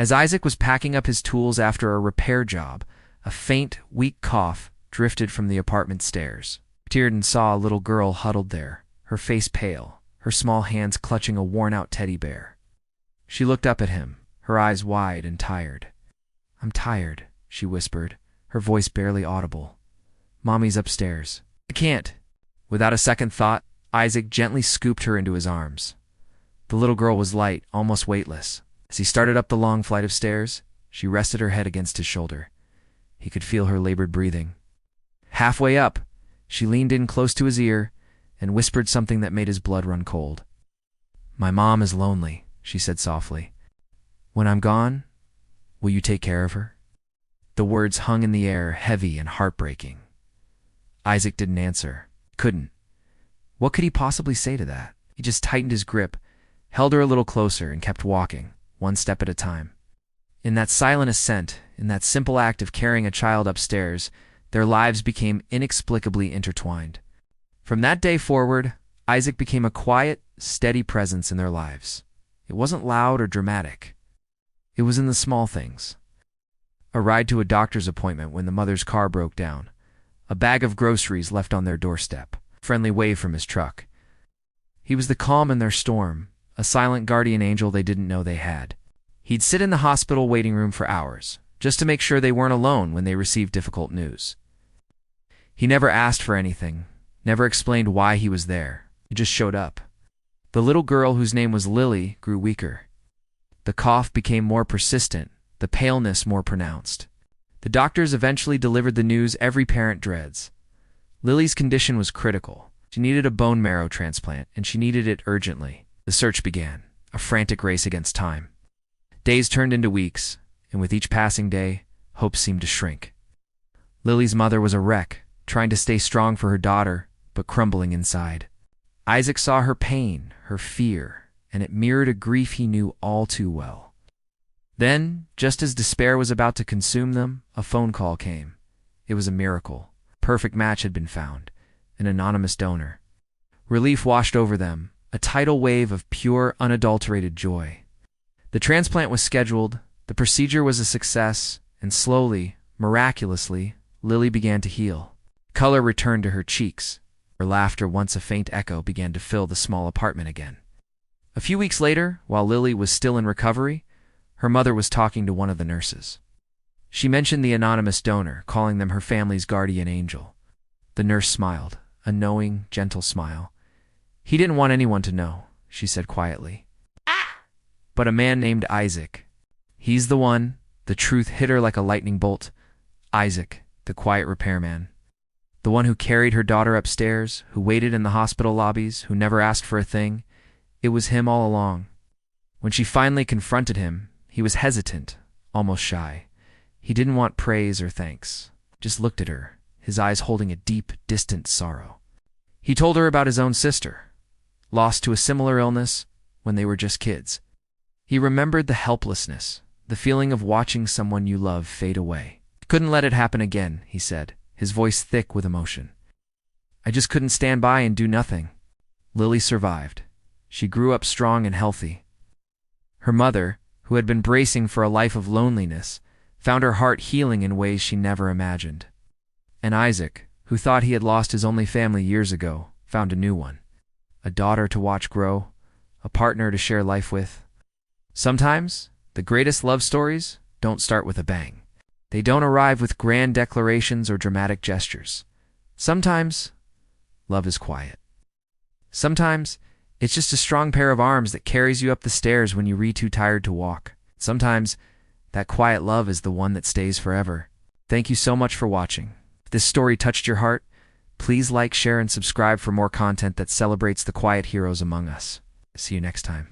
As Isaac was packing up his tools after a repair job, a faint, weak cough drifted from the apartment stairs. Tiernan saw a little girl huddled there, her face pale, her small hands clutching a worn-out teddy bear. She looked up at him, her eyes wide and tired. "I'm tired," she whispered, her voice barely audible. "Mommy's upstairs. I can't." Without a second thought, Isaac gently scooped her into his arms. The little girl was light, almost weightless. As he started up the long flight of stairs, she rested her head against his shoulder. He could feel her labored breathing. Halfway up, she leaned in close to his ear and whispered something that made his blood run cold. "My mom is lonely," she said softly. "When I'm gone, will you take care of her?" The words hung in the air, heavy and heartbreaking. Isaac didn't answer. Couldn't. What could he possibly say to that? He just tightened his grip, held her a little closer, and kept walking, one step at a time. In that silent ascent, in that simple act of carrying a child upstairs, their lives became inexplicably intertwined. From that day forward, Isaac became a quiet, steady presence in their lives. It wasn't loud or dramatic. It was in the small things. A ride to a doctor's appointment when the mother's car broke down. A bag of groceries left on their doorstep. A friendly wave from his truck. He was the calm in their storm, a silent guardian angel they didn't know they had. He'd sit in the hospital waiting room for hours, just to make sure they weren't alone when they received difficult news. He never asked for anything, never explained why he was there. He just showed up. The little girl, whose name was Lily, grew weaker. The cough became more persistent, the paleness more pronounced. The doctors eventually delivered the news every parent dreads. Lily's condition was critical. She needed a bone marrow transplant, and she needed it urgently. The search began, a frantic race against time. Days turned into weeks, and with each passing day, hope seemed to shrink. Lily's mother was a wreck, trying to stay strong for her daughter, but crumbling inside. Isaac saw her pain, her fear, and it mirrored a grief he knew all too well. Then, just as despair was about to consume them, a phone call came. It was a miracle. A perfect match had been found. An anonymous donor. Relief washed over them, a tidal wave of pure, unadulterated joy. The transplant was scheduled, the procedure was a success, and slowly, miraculously, Lily began to heal. Color returned to her cheeks. Her laughter, once a faint echo, began to fill the small apartment again. A few weeks later, while Lily was still in recovery, her mother was talking to one of the nurses. She mentioned the anonymous donor, calling them her family's guardian angel. The nurse smiled, a knowing, gentle smile. "He didn't want anyone to know," she said quietly. "But a man named Isaac. He's the one." The truth hit her like a lightning bolt. Isaac, the quiet repairman. The one who carried her daughter upstairs, who waited in the hospital lobbies, who never asked for a thing. It was him all along. When she finally confronted him, he was hesitant, almost shy. He didn't want praise or thanks. Just looked at her, his eyes holding a deep, distant sorrow. He told her about his own sister, lost to a similar illness when they were just kids. He remembered the helplessness, the feeling of watching someone you love fade away. "Couldn't let it happen again," he said, his voice thick with emotion. "I just couldn't stand by and do nothing." Lily survived. She grew up strong and healthy. Her mother, who had been bracing for a life of loneliness, found her heart healing in ways she never imagined. And Isaac, who thought he had lost his only family years ago, found a new one. A daughter to watch grow, a partner to share life with. Sometimes, the greatest love stories don't start with a bang. They don't arrive with grand declarations or dramatic gestures. Sometimes, love is quiet. Sometimes, it's just a strong pair of arms that carries you up the stairs when you're too tired to walk. Sometimes, that quiet love is the one that stays forever. Thank you so much for watching. If this story touched your heart, please like, share, and subscribe for more content that celebrates the quiet heroes among us. See you next time.